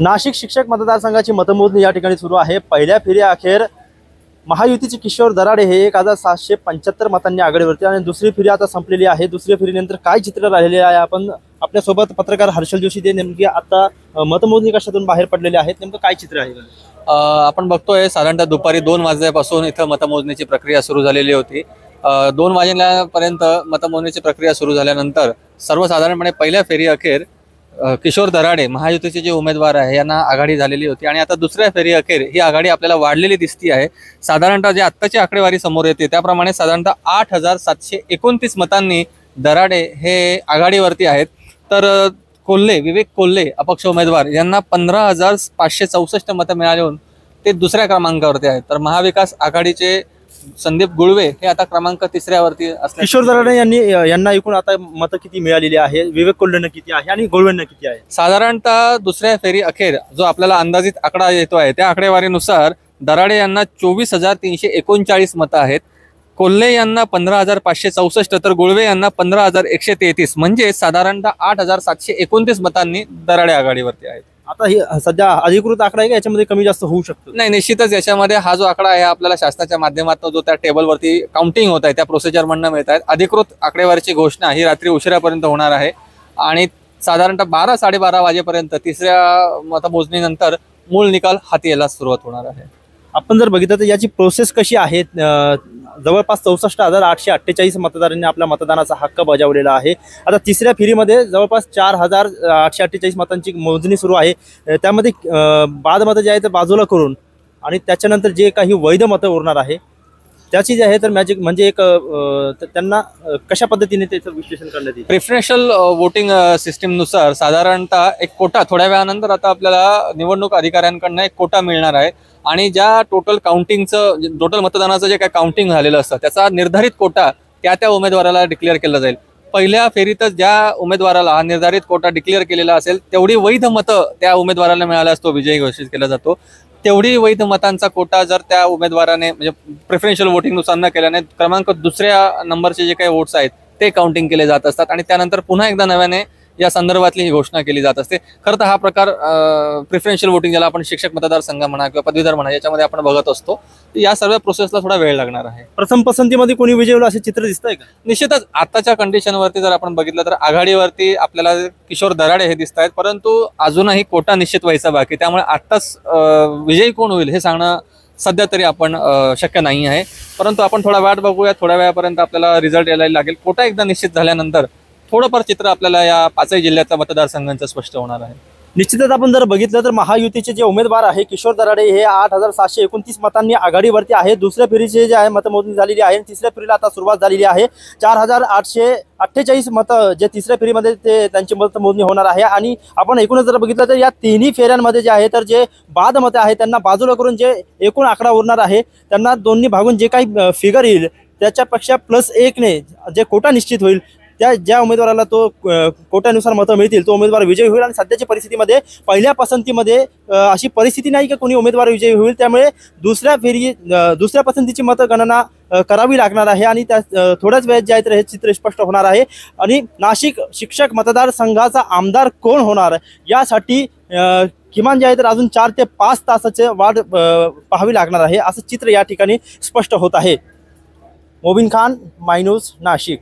नाशिक शिक्षक मतदारसंघाची मतमोजणी या ठिकाणी सुरू आहे। पहिल्या फेरीअखेर महायुतीचे किशोर दराडे हे 1775 मतांनी आघाडीवरती आणि दुसरी फेरी आता संपलेली आहे। दुसऱ्या फेरीनंतर काय चित्र राहिलेले आहे आपण आपल्यासोबत पत्रकार हर्षल जोशी ते नेमके आता मतमोजणी कशातून बाहेर पडलेले आहेत, नेमकं काय चित्र आहे? आपण बघतोय साधारणतः दुपारी 2 वाजल्यापासून इथं मतमोजणीची प्रक्रिया सुरू झालेली होती। 2 वाजेपर्यंत मतमोजणीची प्रक्रिया सुरू झाल्यानंतर सर्वसाधारणपणे पहिल्या फेरी अखेर किशोर दराडे महायुतीचे जे उमेदवार आहे यांना आघाडी झालेली होती आणि आता दुसऱ्या फेरी अखेर ही आघाडी आपल्याला वाढलेली दिसती आहे। साधारणतः जे आत्ताची आकडेवारी समोर येते त्याप्रमाणे साधारणतः 8729 मतांनी दराडे हे आघाडीवरती आहेत। तर विवेक कोल्हे अपक्ष उमेदवार यांना 15,564 मतं मिळाली ते दुसऱ्या क्रमांकावरती आहेत। तर महाविकास आघाडीचे संदीप गुळवे हे आता क्रमांक 3ऱ्यावरती असले। किशोर दराडे यांना एकूण आता मतं किती मिळालेली आहे, विवेक कोल्हेंना किती आहे आणि गुळवेंना किती आहे? साधारणतः दुसऱ्या फेरी अखेर जो आपल्याला अंदाजित आकडा येतो आहे त्या आकडेवारीनुसार दराडे यांना 24,339 मतं आहेत, कोल्हे यांना 15,564 तर गुळवे यांना 15,133 म्हणजे साधारणतः 8,729 मतांनी दराडे आघाडीवरती आहेत। आता ही सध्या अधिकृत आकडा आहे का, याच्यामध्ये कमी जास्त होऊ शकतो? नाही, निश्चितच याच्यामध्ये हा जो आकडा आहे आपल्याला शासनाच्या माध्यमातून जो त्या टेबलवरती काउंटिंग होत आहे त्या प्रोसिजर म्हणणं मिळत आहेत। अधिकृत आकडेवारीची घोषणा ही रात्री उशिरापर्यंत होणार आहे आणि साधारणतः 12-12:30 वाजेपर्यंत तिसऱ्या मतमोजणीनंतर मूळ निकाल हाती यायला सुरुवात होणार आहे। आपण जर बघितलं तर याची प्रोसेस कशी आहे, जवळपास 64,848 मतदारांनी आपल्या मतदानाचा हक्क बजावलेला आहे। आता तिसऱ्या फेरीमध्ये जवळपास 4,848 मतांची मोजणी सुरू आहे। त्यामध्ये बाद मतं जे आहे ते बाजूला करून आणि त्याच्यानंतर जे काही वैध मतं उरणार आहे त्याची जे आहे तर मॅजिक म्हणजे एक त्यांना कशा पद्धतीने त्याचं विश्लेषण करण्यात येईल? प्रेफरन्शियल वोटिंग सिस्टीमनुसार साधारणतः एक कोटा थोड्या वेळानंतर आता आपल्याला निवडणूक अधिकाऱ्यांकडून एक कोटा मिळणार आहे आणि ज्या टोटल मतदानाचं जे काही काउंटिंग झालेलं असतं त्याचा निर्धारित कोटा त्या उमेदवाराला डिक्लेअर केला जाईल। पहिल्या फेरीतच ज्या उमेदवाराला हा निर्धारित कोटा डिक्लेअर केलेला असेल तेवढी वैध मतं त्या उमेदवाराला मिळाल्यास तो विजयी घोषित केला जातो। तेवढी वैध मतांचा कोटा जर त्या उमेदवाराने म्हणजे प्रेफरन्शियल वोटिंगनुसार न केल्याने क्रमांक 2ऱ्या नंबरचे जे काही वोट्स आहेत ते काउंटिंग केले जात असतात आणि त्यानंतर पुन्हा एकदा नव्याने या संदर्भातली ही घोषणा केली जात असते। खरं तर हा प्रकार प्रेफरन्शियल वोटिंग ज्याला आपण शिक्षक मतदारसंघ म्हणा किंवा पदवीधर म्हणा याच्यामध्ये आपण बघत असतो। या सर्व प्रोसेसला थोडा वेळ लागणार आहे। प्रथम पसंतीमध्ये कोणी विजय होईल असे चित्र दिसतंय का? निश्चितच आताच्या कंडिशनवरती जर आपण बघितलं तर आघाडीवरती आपल्याला किशोर दराडे हे दिसत आहेत, परंतु अजूनही कोटा निश्चित व्हायचा बाकी, त्यामुळे आत्ताच विजयी कोण होईल हे सांगणं सध्या तरी आपण शक्य नाही आहे। परंतु आपण थोडा वाट बघूया, थोड्या वेळापर्यंत आपल्याला रिझल्ट यायला लागेल। कोटा एकदा निश्चित झाल्यानंतर थोडंफार चित्र आपल्याला या 5 जिल्ह्यातल्या मतदारसंघांचं स्पष्ट होणार आहे। निश्चितच आपण जर बघितलं तर महायुतीचे जे उमेदवार आहे किशोर दराडे हे 8,729 मतांनी आघाडीवरती आहे। दुसऱ्या फेरीचे जे आहे मतमोजणी झालेली आहे, तिसऱ्या फेरीला आता सुरुवात झालेली आहे। 4,848 मतं जे तिसऱ्या फेरीमध्ये ते त्यांची मतमोजणी होणार आहे आणि आपण एकूणच जर बघितलं तर या तिन्ही फेऱ्यांमध्ये जे आहे तर जे बाद मतं आहेत त्यांना बाजूला करून जे एकूण आकडा उरणार आहे त्यांना दोन्ही भागून जे काही फिगर येईल त्याच्यापेक्षा +1ने जे कोटा निश्चित होईल त्या ज्या उमेदवाराला तो कोट्यानुसार मतं मिळतील तो उमेदवार विजयी होईल आणि सध्याच्या परिस्थितीमध्ये पहिल्या पसंतीमध्ये अशी परिस्थिती नाही की कोणी उमेदवार विजयी होईल, त्यामुळे दुसऱ्या पसंतीची मतगणना करावी लागणार आहे आणि त्या थोड्याच वेळात जे आहे तर हे चित्र स्पष्ट होणार आहे आणि नाशिक शिक्षक मतदारसंघाचा आमदार कोण होणार यासाठी किमान जे आहे तर अजून 4 ते 5 तासाचे वाट पाहावी लागणार आहे असं चित्र या ठिकाणी स्पष्ट होत आहे। मोबिन खान, माय न्यूज, नाशिक।